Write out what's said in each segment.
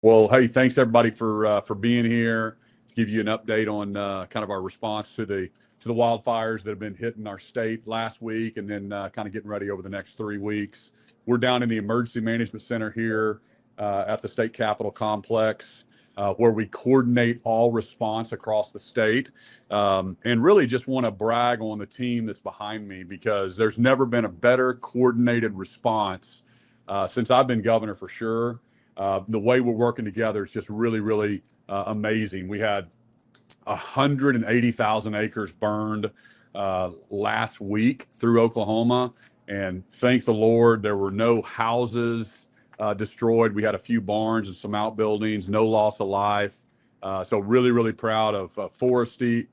Well, hey, thanks everybody for being here to give you an update on kind of our response to the wildfires that have been hitting our state last week, and then kind of getting ready over the next 3 weeks. We're down in the Emergency Management Center here at the State Capitol Complex, where we coordinate all response across the state, and really just want to brag on the team that's behind me because there's never been a better coordinated response since I've been governor for sure. The way we're working together is just really, really amazing. We had 180,000 acres burned last week through Oklahoma, and thank the Lord there were no houses destroyed. We had a few barns and some outbuildings, no loss of life. So really, really proud of forestry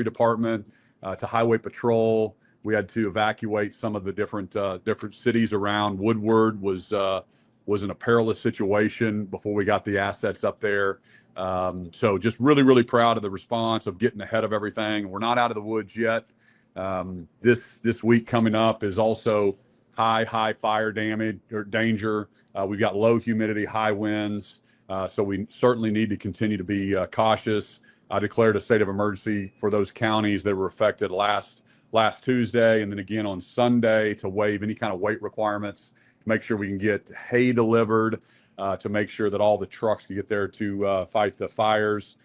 department to highway patrol. We had to evacuate some of the different cities around. Woodward was in a perilous situation before we got the assets up there. So just really, really proud of the response of getting ahead of everything. We're not out of the woods yet. This week coming up is also high fire damage or danger. We've got low humidity, high winds. So we certainly need to continue to be cautious. I declared a state of emergency for those counties that were affected last Tuesday, and then again on Sunday to waive any kind of weight requirements, make sure we can get hay delivered, to make sure that all the trucks can get there to fight the fires.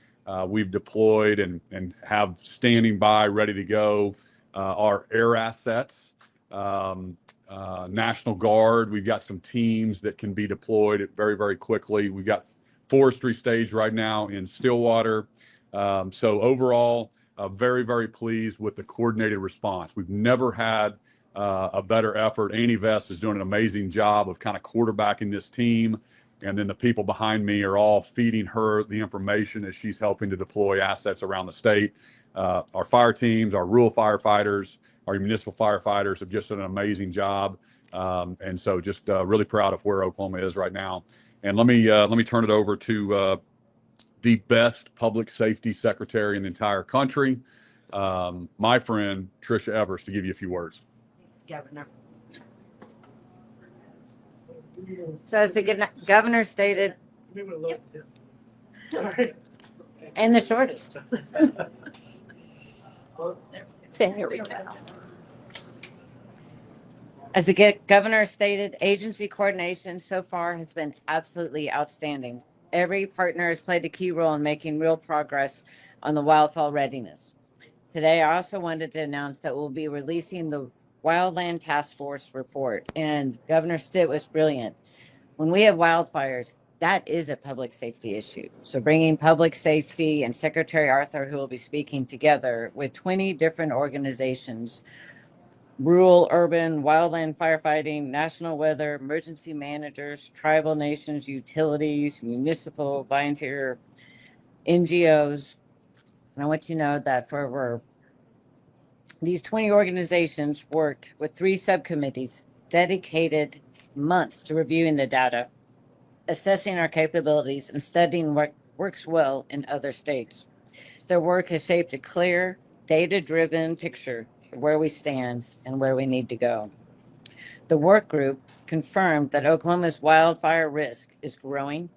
We've deployed and have standing by, ready to go, our air assets, National Guard. We've got some teams that can be deployed very, very quickly. We've got forestry stage right now in Stillwater. So overall, very, very pleased with the coordinated response. We've never had a better effort. Annie Vest is doing an amazing job of kind of quarterbacking this team. And then the people behind me are all feeding her the information as she's helping to deploy assets around the state. Our fire teams, our rural firefighters, our municipal firefighters have just done an amazing job. And so just really proud of where Oklahoma is right now. And let me turn it over to the best public safety secretary in the entire country, my friend Tricia Evers, to give you a few words. Thanks, Governor. So as the governor stated, and the shortest. There we go. As the governor stated, agency coordination so far has been absolutely outstanding. Every partner has played a key role in making real progress on the wildfire readiness. Today, I also wanted to announce that we'll be releasing the Wildland Task Force report. And Governor Stitt was brilliant. When we have wildfires, that is a public safety issue. So bringing public safety and Secretary Arthur, who will be speaking together with 20 different organizations, rural, urban, wildland firefighting, national weather, emergency managers, tribal nations, utilities, municipal, volunteer, NGOs. And I want you to know that for these 20 organizations worked with 3 subcommittees, dedicated months to reviewing the data, assessing our capabilities, and studying what works well in other states. Their work has shaped a clear, data-driven picture of where we stand and where we need to go. The work group confirmed that Oklahoma's wildfire risk is growing.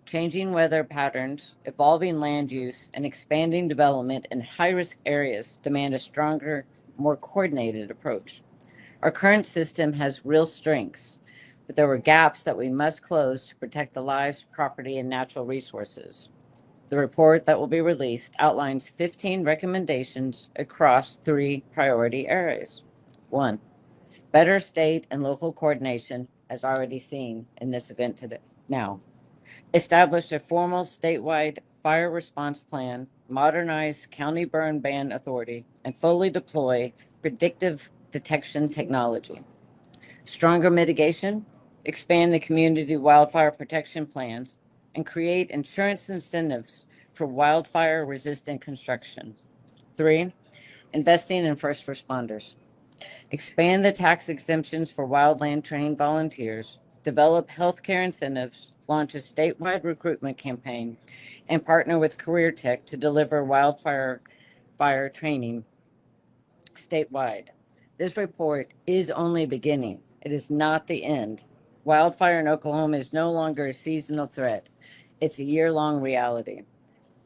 Changing weather patterns, evolving land use, and expanding development in high-risk areas demand a stronger, more coordinated approach. Our current system has real strengths, but there were gaps that we must close to protect the lives, property, and natural resources. The report that will be released outlines 15 recommendations across 3 priority areas. 1, better state and local coordination, as already seen in this event today. Now, establish a formal statewide fire response plan, modernize county burn ban authority, and fully deploy predictive detection technology. Stronger mitigation, expand the community wildfire protection plans, and create insurance incentives for wildfire-resistant construction. 3, investing in first responders. Expand the tax exemptions for wildland trained volunteers, develop healthcare incentives, launch a statewide recruitment campaign, and partner with Career Tech to deliver wildfire training statewide. This report is only beginning. It is not the end. Wildfire in Oklahoma is no longer a seasonal threat. It's a year-long reality.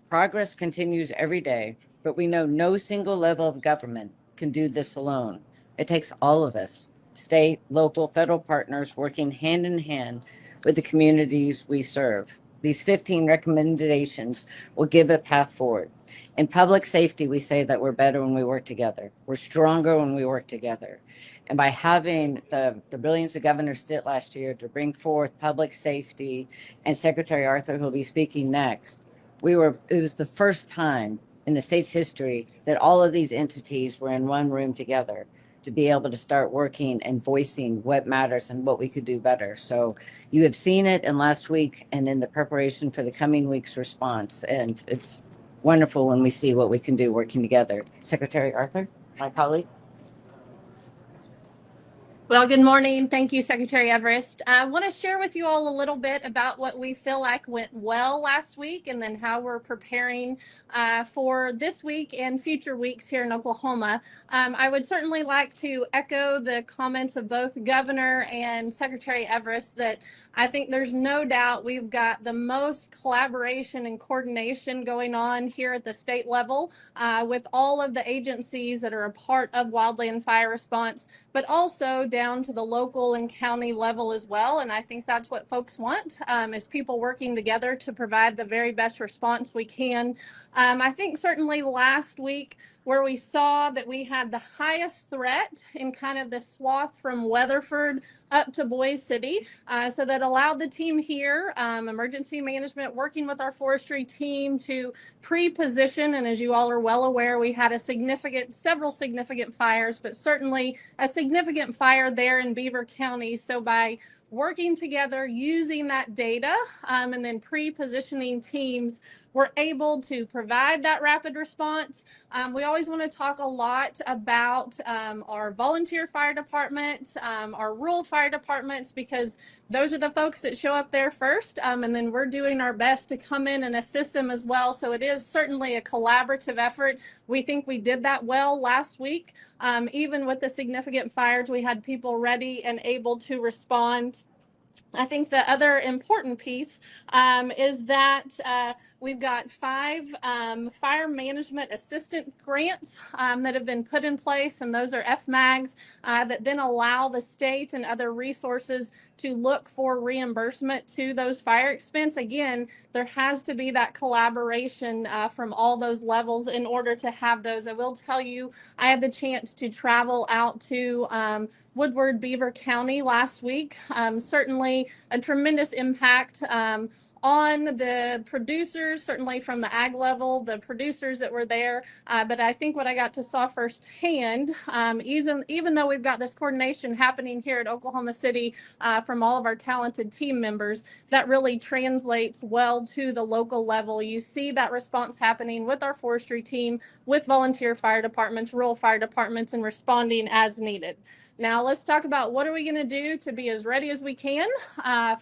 Progress continues every day, but we know no single level of government can do this alone. It takes all of us, state, local, federal partners working hand in hand with the communities we serve. These 15 recommendations will give a path forward. In public safety, we say that we're better when we work together. We're stronger when we work together. And by having the brilliance of Governor Stitt last year to bring forth public safety and Secretary Arthur, who'll be speaking next, it was the first time in the state's history that all of these entities were in one room together to be able to start working and voicing what matters and what we could do better. So you have seen it in last week and in the preparation for the coming week's response. And it's wonderful when we see what we can do working together. Secretary Arthur, my colleague. Well, good morning. Thank you, Secretary Everest. I want to share with you all a little bit about what we feel like went well last week and then how we're preparing for this week and future weeks here in Oklahoma. I would certainly like to echo the comments of both Governor and Secretary Everest that I think there's no doubt we've got the most collaboration and coordination going on here at the state level with all of the agencies that are a part of wildland fire response, but also down to the local and county level as well. And I think that's what folks want, is people working together to provide the very best response we can. I think certainly last week, where we saw that we had the highest threat in kind of the swath from Weatherford up to Boise City. So that allowed the team here, emergency management, working with our forestry team to pre-position. And as you all are well aware, we had several significant fires, but certainly a significant fire there in Beaver County. So by working together, using that data, and then pre-positioning teams, we're able to provide that rapid response. We always want to talk a lot about our volunteer fire department, our rural fire departments, because those are the folks that show up there first. And then we're doing our best to come in and assist them as well. So it is certainly a collaborative effort. We think we did that well last week. Even with the significant fires, we had people ready and able to respond. I think the other important piece is that we've got 5 fire management assistant grants that have been put in place, and those are FMAGs that then allow the state and other resources to look for reimbursement to those fire expense. Again, there has to be that collaboration from all those levels in order to have those. I will tell you, I had the chance to travel out to Woodward, Beaver County last week. Certainly a tremendous impact on the producers, certainly from the ag level, the producers that were there. But I think what I got to saw firsthand, even though we've got this coordination happening here at Oklahoma City from all of our talented team members, that really translates well to the local level. You see that response happening with our forestry team, with volunteer fire departments, rural fire departments, and responding as needed. Now let's talk about what are we going to do to be as ready as we can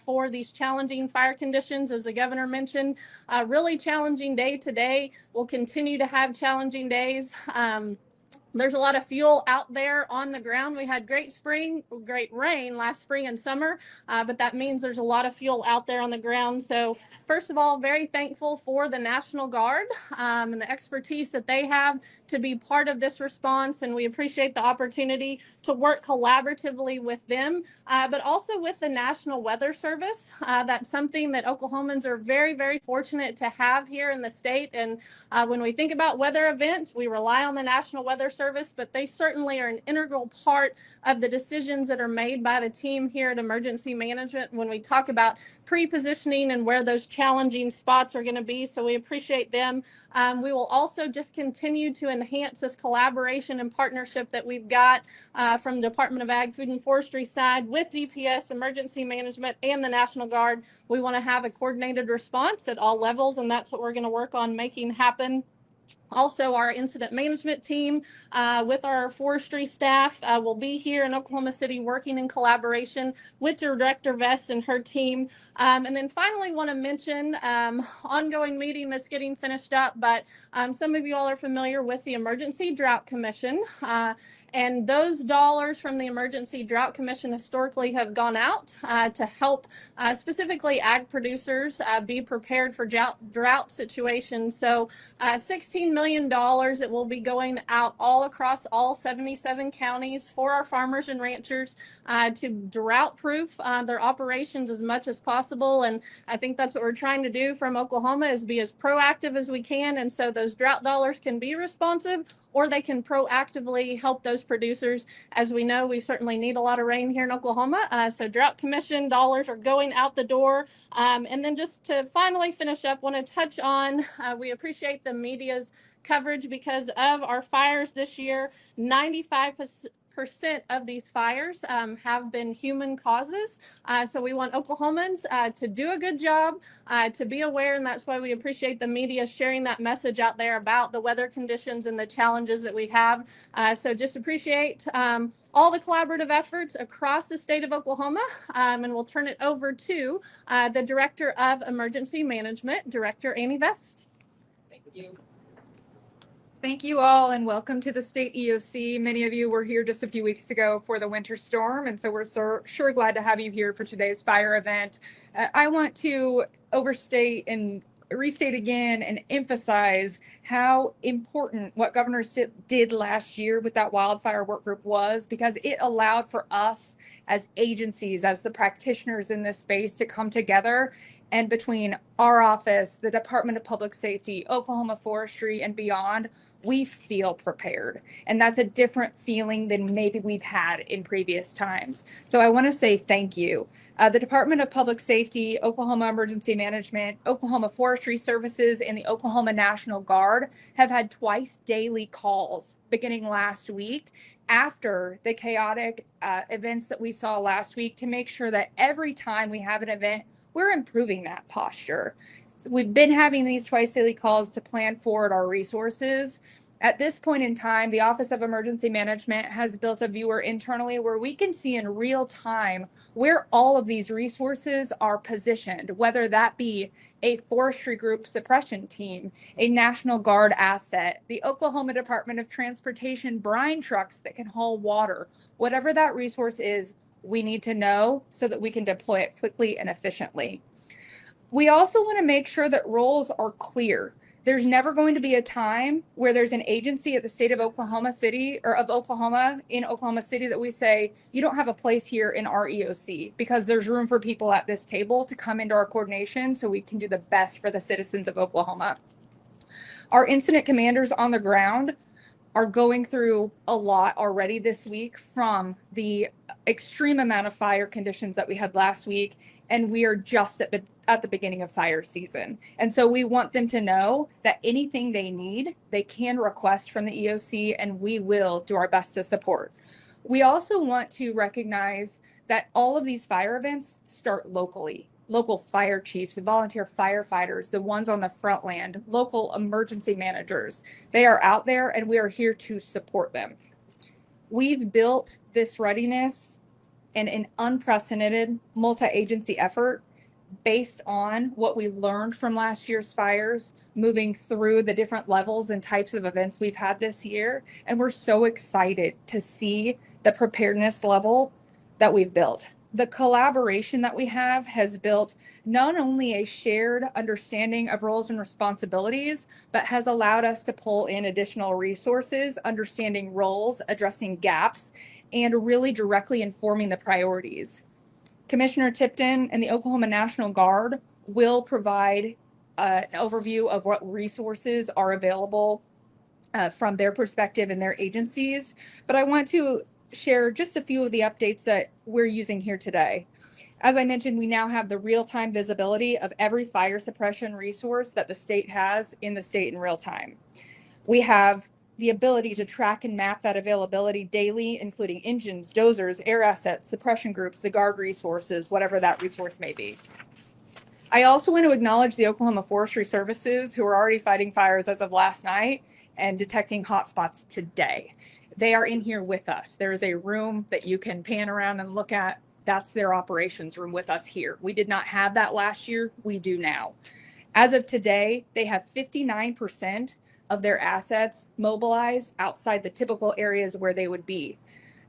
for these challenging fire conditions. As the governor mentioned, really challenging day to day. We'll continue to have challenging days. There's a lot of fuel out there on the ground. We had great rain last spring and summer, but that means there's a lot of fuel out there on the ground. So first of all, very thankful for the National Guard and the expertise that they have to be part of this response. And we appreciate the opportunity to work collaboratively with them, but also with the National Weather Service. That's something that Oklahomans are very, very fortunate to have here in the state. And when we think about weather events, we rely on the National Weather Service, but they certainly are an integral part of the decisions that are made by the team here at Emergency Management when we talk about pre-positioning and where those challenging spots are going to be. So we appreciate them. We will also just continue to enhance this collaboration and partnership that we've got from the Department of Ag, Food and Forestry side with DPS, Emergency Management, and the National Guard. We want to have a coordinated response at all levels, and that's what we're going to work on making happen. Also, our incident management team with our forestry staff will be here in Oklahoma City working in collaboration with Director Vest and her team. And then finally want to mention ongoing meeting that's getting finished up, but some of you all are familiar with the Emergency Drought Commission. And those dollars from the Emergency Drought Commission historically have gone out to help specifically ag producers be prepared for drought situations. So $16 million. It will be going out all across all 77 counties for our farmers and ranchers to drought proof their operations as much as possible. And I think that's what we're trying to do from Oklahoma, is be as proactive as we can. And so those drought dollars can be responsive, or they can proactively help those producers. As we know, we certainly need a lot of rain here in Oklahoma. So Drought Commission dollars are going out the door. And then just to finally finish up, want to touch on, we appreciate the media's coverage because of our fires this year. 95% of these fires have been human causes. So we want Oklahomans to do a good job, to be aware, and that's why we appreciate the media sharing that message out there about the weather conditions and the challenges that we have. So just appreciate all the collaborative efforts across the state of Oklahoma, and we'll turn it over to the Director of Emergency Management, Director Annie Vest. Thank you. Thank you all, and welcome to the State EOC. Many of you were here just a few weeks ago for the winter storm, and so we're sure glad to have you here for today's fire event. I want to overstate and restate again and emphasize how important what Governor Stitt did last year with that wildfire work group was, because it allowed for us as agencies, as the practitioners in this space, to come together. And between our office, the Department of Public Safety, Oklahoma Forestry, and beyond, we feel prepared. And that's a different feeling than maybe we've had in previous times. So I want to say thank you. The Department of Public Safety, Oklahoma Emergency Management, Oklahoma Forestry Services, and the Oklahoma National Guard have had twice daily calls beginning last week after the chaotic events that we saw last week, to make sure that every time we have an event, we're improving that posture. So we've been having these twice daily calls to plan forward our resources. At this point in time, the Office of Emergency Management has built a viewer internally where we can see in real time where all of these resources are positioned, whether that be a forestry group suppression team, a National Guard asset, the Oklahoma Department of Transportation brine trucks that can haul water. Whatever that resource is, we need to know so that we can deploy it quickly and efficiently. We also want to make sure that roles are clear. There's never going to be a time where there's an agency at the state of Oklahoma City or of Oklahoma in Oklahoma City that we say, you don't have a place here in our EOC, because there's room for people at this table to come into our coordination so we can do the best for the citizens of Oklahoma. Our incident commanders on the ground are going through a lot already this week from the extreme amount of fire conditions that we had last week, and we are just at the beginning of fire season. And so we want them to know that anything they need, they can request from the EOC, and we will do our best to support. We also want to recognize that all of these fire events start locally. Local fire chiefs, volunteer firefighters, the ones on the front land, local emergency managers, they are out there and we are here to support them. We've built this readiness in an unprecedented multi-agency effort based on what we learned from last year's fires, moving through the different levels and types of events we've had this year. And we're so excited to see the preparedness level that we've built. The collaboration that we have has built not only a shared understanding of roles and responsibilities, but has allowed us to pull in additional resources, understanding roles, addressing gaps, and really directly informing the priorities. Commissioner Tipton and the Oklahoma National Guard will provide an overview of what resources are available from their perspective and their agencies. But I want to share just a few of the updates that we're using here today. As I mentioned, we now have the real-time visibility of every fire suppression resource that the state has in the state in real time. We have the ability to track and map that availability daily, including engines, dozers, air assets, suppression groups, the guard resources, whatever that resource may be. I also want to acknowledge the Oklahoma Forestry Services, who are already fighting fires as of last night and detecting hotspots today. They are in here with us. There is a room that you can pan around and look at. That's their operations room with us here. We did not have that last year. We do now. As of today, they have 59% of their assets mobilized outside the typical areas where they would be.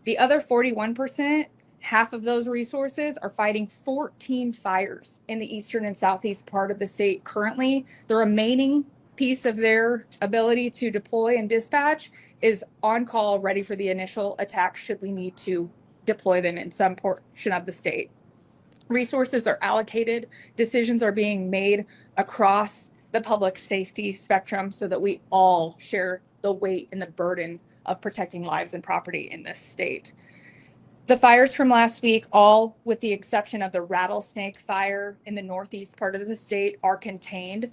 The other 41%, half of those resources are fighting 14 fires in the eastern and southeast part of the state currently. The remaining piece of their ability to deploy and dispatch is on call, ready for the initial attack should we need to deploy them in some portion of the state. Resources are allocated, decisions are being made across the public safety spectrum so that we all share the weight and the burden of protecting lives and property in this state. The fires from last week, all with the exception of the rattlesnake fire in the northeast part of the state, are contained.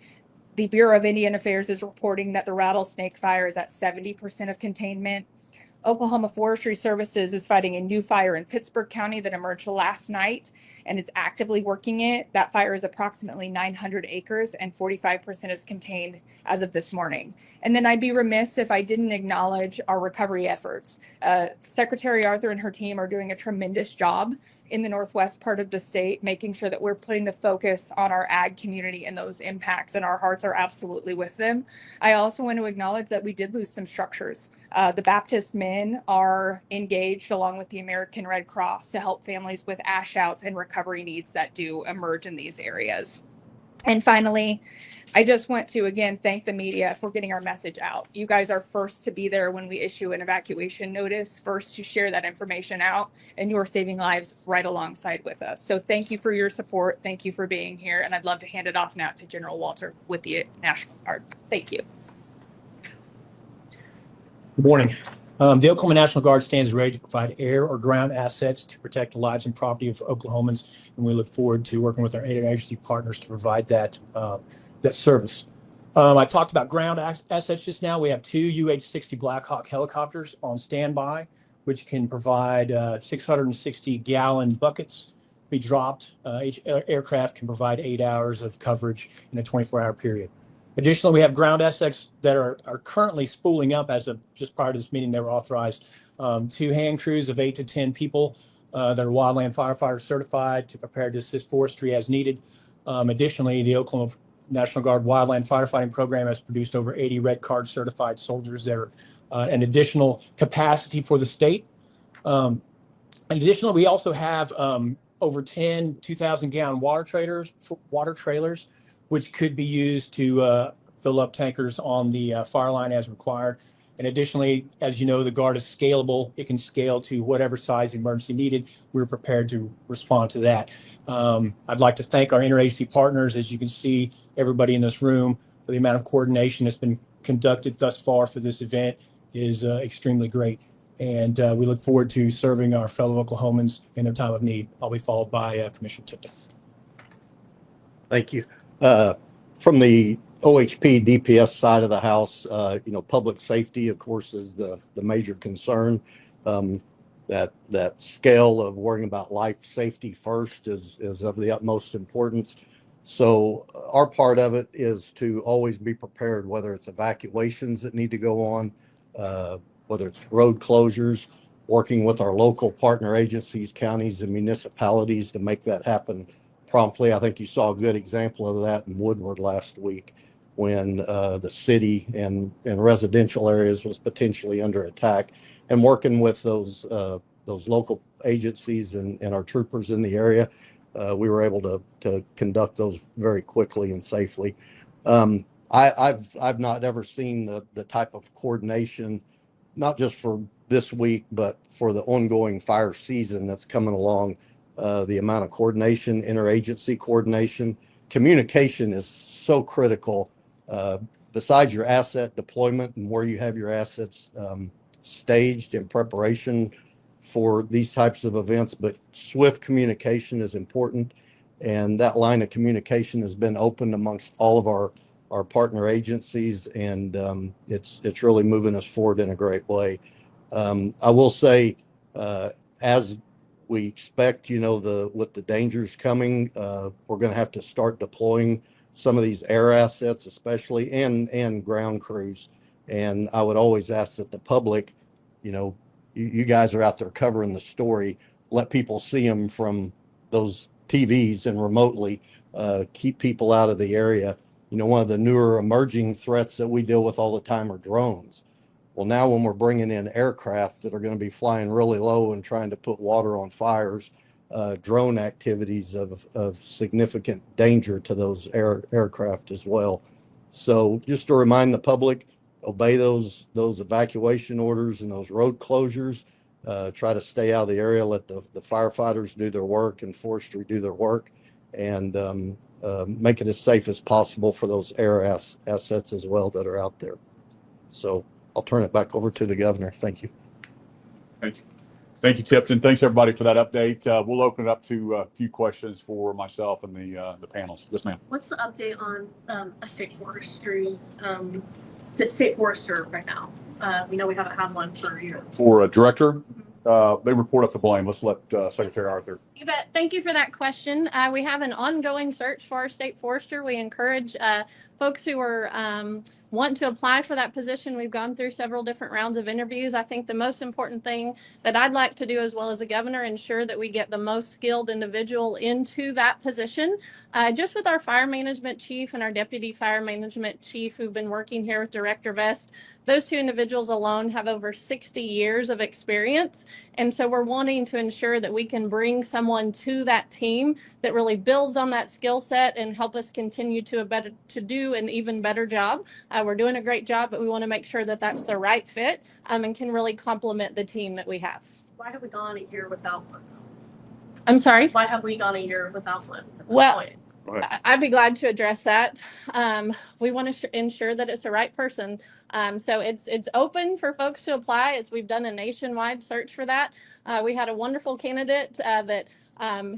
The Bureau of Indian Affairs is reporting that the rattlesnake fire is at 70% of containment. Oklahoma Forestry Services is fighting a new fire in Pittsburgh County that emerged last night, and it's actively working it. That fire is approximately 900 acres and 45% is contained as of this morning. And then I'd be remiss if I didn't acknowledge our recovery efforts. Secretary Arthur and her team are doing a tremendous job in the northwest part of the state, making sure that we're putting the focus on our ag community and those impacts, and our hearts are absolutely with them. I also want to acknowledge that we did lose some structures. The Baptist men are engaged along with the American Red Cross to help families with ash outs and recovery needs that do emerge in these areas. And finally, I just want to again thank the media for getting our message out. You guys are first to be there when we issue an evacuation notice, first to share that information out, and you're saving lives right alongside with us. So thank you for your support. Thank you for being here. And I'd love to hand it off now to General Walter with the National Guard. Thank you. Good morning. The Oklahoma National Guard stands ready to provide air or ground assets to protect the lives and property of Oklahomans, and we look forward to working with our interagency partners to provide that service. I talked about ground assets just now. We have two UH-60 Black Hawk helicopters on standby, which can provide 660-gallon buckets be dropped. Each aircraft can provide 8 hours of coverage in a 24-hour period. Additionally, we have ground assets that are currently spooling up as of just prior to this meeting. They were authorized. Two hand crews of 8 to 10 people that are wildland firefighters certified to prepare to assist forestry as needed. Additionally, the Oklahoma National Guard Wildland Firefighting Program has produced over 80 red card certified soldiers that are an additional capacity for the state. And additionally, we also have over 10 2,000-gallon water trailers, which could be used to fill up tankers on the fire line as required. And additionally, as you know, the Guard is scalable. It can scale to whatever size emergency needed. We're prepared to respond to that. I'd like to thank our interagency partners. As you can see, everybody in this room, the amount of coordination that's been conducted thus far for this event is extremely great. And we look forward to serving our fellow Oklahomans in their time of need. I'll be followed by Commissioner Tipton. Thank you. From the OHP DPS side of the house, public safety, of course, is the major concern. That scale of worrying about life safety first is of the utmost importance. So our part of it is to always be prepared, whether it's evacuations that need to go on, whether it's road closures, working with our local partner agencies, counties, and municipalities to make that happen promptly. I think you saw a good example of that in Woodward last week when the city and residential areas was potentially under attack, and working with those local agencies and our troopers in the area, we were able to conduct those very quickly and safely. I've not ever seen the type of coordination, not just for this week, but for the ongoing fire season that's coming along. The amount of coordination, interagency coordination, communication is so critical. Besides your asset deployment and where you have your assets staged in preparation for these types of events, but swift communication is important. And that line of communication has been opened amongst all of our partner agencies, and it's really moving us forward in a great way. I will say, as We expect, with the dangers coming, we're going to have to start deploying some of these air assets, especially, and ground crews. And I would always ask that the public, you guys are out there covering the story, let people see them from those TVs and remotely, keep people out of the area. One of the newer emerging threats that we deal with all the time are drones. Well, now when we're bringing in aircraft that are going to be flying really low and trying to put water on fires, drone activities of significant danger to those aircraft as well. So just to remind the public, obey those evacuation orders and those road closures. Try to stay out of the area, let the firefighters do their work and forestry do their work, and make it as safe as possible for those air assets as well that are out there. So I'll turn it back over to the governor. Thank you. Thank you. Thank you, Tipton. Thanks, everybody, for that update. We'll open it up to a few questions for myself and the panels. Yes, ma'am. What's the update on a state forestry, state forester right now? We know we haven't had one for a year. For a director, they report up the blame. Let's let Secretary Arthur. You bet. Thank you for that question. We have an ongoing search for our state forester. We encourage folks who are want to apply for that position. We've gone through several different rounds of interviews. I think the most important thing that I'd like to do, as well as a governor, ensure that we get the most skilled individual into that position. Just with our fire management chief and our deputy fire management chief who've been working here with Director Vest, those two individuals alone have over 60 years of experience. And so we're wanting to ensure that we can bring someone to that team that really builds on that skill set and help us continue to do an even better job. We're doing a great job, but we want to make sure that that's the right fit and can really complement the team that we have. Why have we gone a year without one? I'm sorry? Why have we gone a year without one? Well, I'd be glad to address that. We want to ensure that it's the right person. So it's open for folks to apply. We've done a nationwide search for that. We had a wonderful candidate that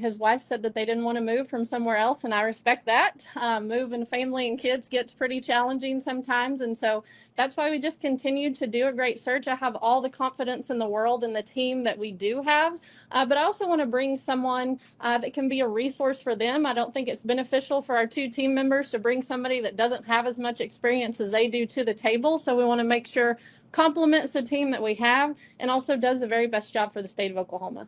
his wife said that they didn't want to move from somewhere else, and I respect that. Moving family and kids gets pretty challenging sometimes, and so that's why we just continued to do a great search. I have all the confidence in the world in the team that we do have, but I also want to bring someone that can be a resource for them. I don't think it's beneficial for our two team members to bring somebody that doesn't have as much experience as they do to the table, so we want to make sure complements the team that we have and also does the very best job for the state of Oklahoma.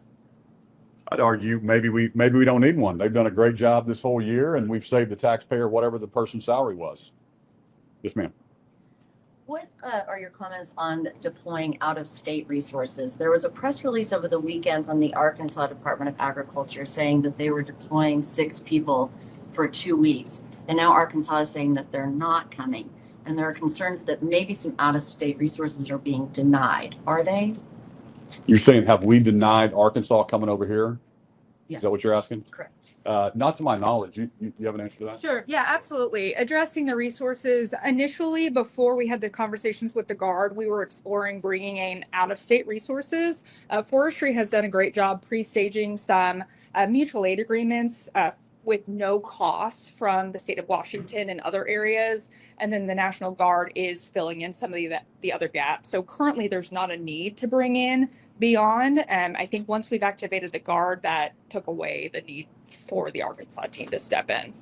I'd argue maybe we don't need one. They've done a great job this whole year, and we've saved the taxpayer whatever the person's salary was. Yes, ma'am. What are your comments on deploying out-of-state resources? There was a press release over the weekend from the Arkansas Department of Agriculture saying that they were deploying 6 people for 2 weeks, and now Arkansas is saying that they're not coming, and there are concerns that maybe some out-of-state resources are being denied. Are they? You're saying, have we denied Arkansas coming over here? Yeah. Is that what you're asking? Correct. Not to my knowledge. You have an answer to that? Sure. Yeah, absolutely. Addressing the resources initially, before we had the conversations with the Guard, we were exploring bringing in out-of-state resources. Forestry has done a great job pre-staging some mutual aid agreements with no cost from the state of Washington and other areas. And then the National Guard is filling in some of the other gaps. So currently there's not a need to bring in beyond. I think once we've activated the Guard, that took away the need for the Arkansas team to step in.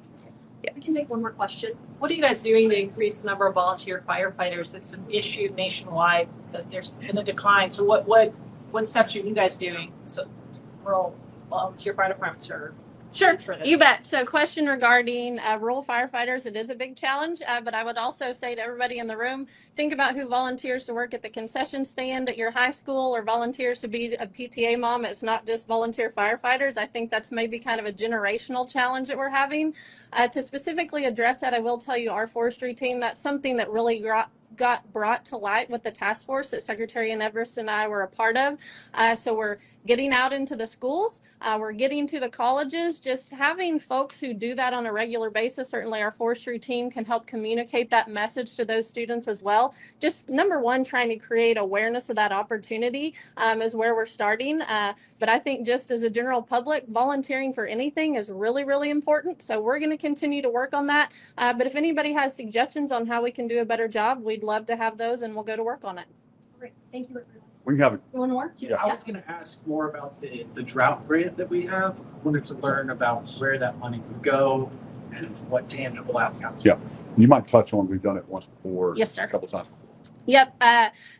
Yeah. We can take one more question. What are you guys doing to increase the number of volunteer firefighters? It's an issue nationwide that there's been a decline. So what steps are you guys doing so rural volunteer fire departments are? Sure, you bet. So question regarding rural firefighters, it is a big challenge, but I would also say to everybody in the room, think about who volunteers to work at the concession stand at your high school or volunteers to be a PTA mom. It's not just volunteer firefighters. I think that's maybe kind of a generational challenge that we're having. To specifically address that, I will tell you our forestry team, that's something that really got brought to light with the task force that Secretary Everest and I were a part of. So we're getting out into the schools, we're getting to the colleges, just having folks who do that on a regular basis. Certainly our forestry team can help communicate that message to those students as well. Just number one, trying to create awareness of that opportunity is where we're starting. But I think just as a general public, volunteering for anything is really, really important. So we're going to continue to work on that. But if anybody has suggestions on how we can do a better job, we'd love to have those and we'll go to work on it. Great. Thank you, everyone. We can have One more? Yeah. I was gonna ask more about the drought grant that we have. Wanted to learn about where that money would go and what tangible outcomes. Yeah. You might touch on, we've done it once before. Yes, sir. A couple times. Yep.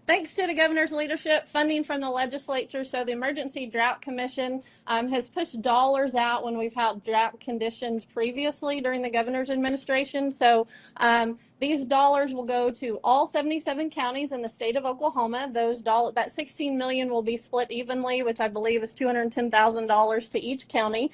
Thanks to the governor's leadership, funding from the legislature. So the Emergency Drought Commission has pushed dollars out when we've had drought conditions previously during the governor's administration. So these dollars will go to all 77 counties in the state of Oklahoma. That $16 million will be split evenly, which I believe is $210,000 to each county.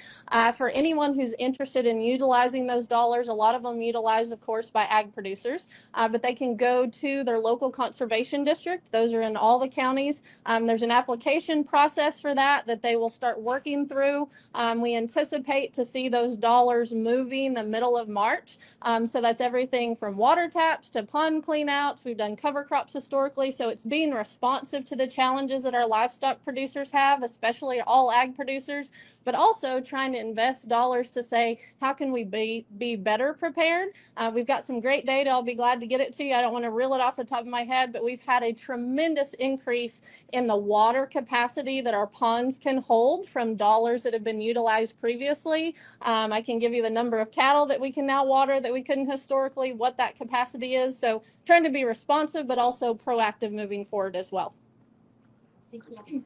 For anyone who's interested in utilizing those dollars, a lot of them utilized, of course, by ag producers, but they can go to their local conservation district. Those are in all the counties. There's an application process for that they will start working through. We anticipate to see those dollars moving the middle of March. So that's everything from water taps to pond cleanouts. We've done cover crops historically. So it's being responsive to the challenges that our livestock producers have, especially all ag producers, but also trying to invest dollars to say, how can we be better prepared? We've got some great data. I'll be glad to get it to you. I don't want to reel it off the top of my head, but we've had a tremendous increase in the water capacity that our ponds can hold from dollars that have been utilized previously. I can give you the number of cattle that we can now water that we couldn't historically, what that capacity is. So trying to be responsive, but also proactive moving forward as well. Thank you.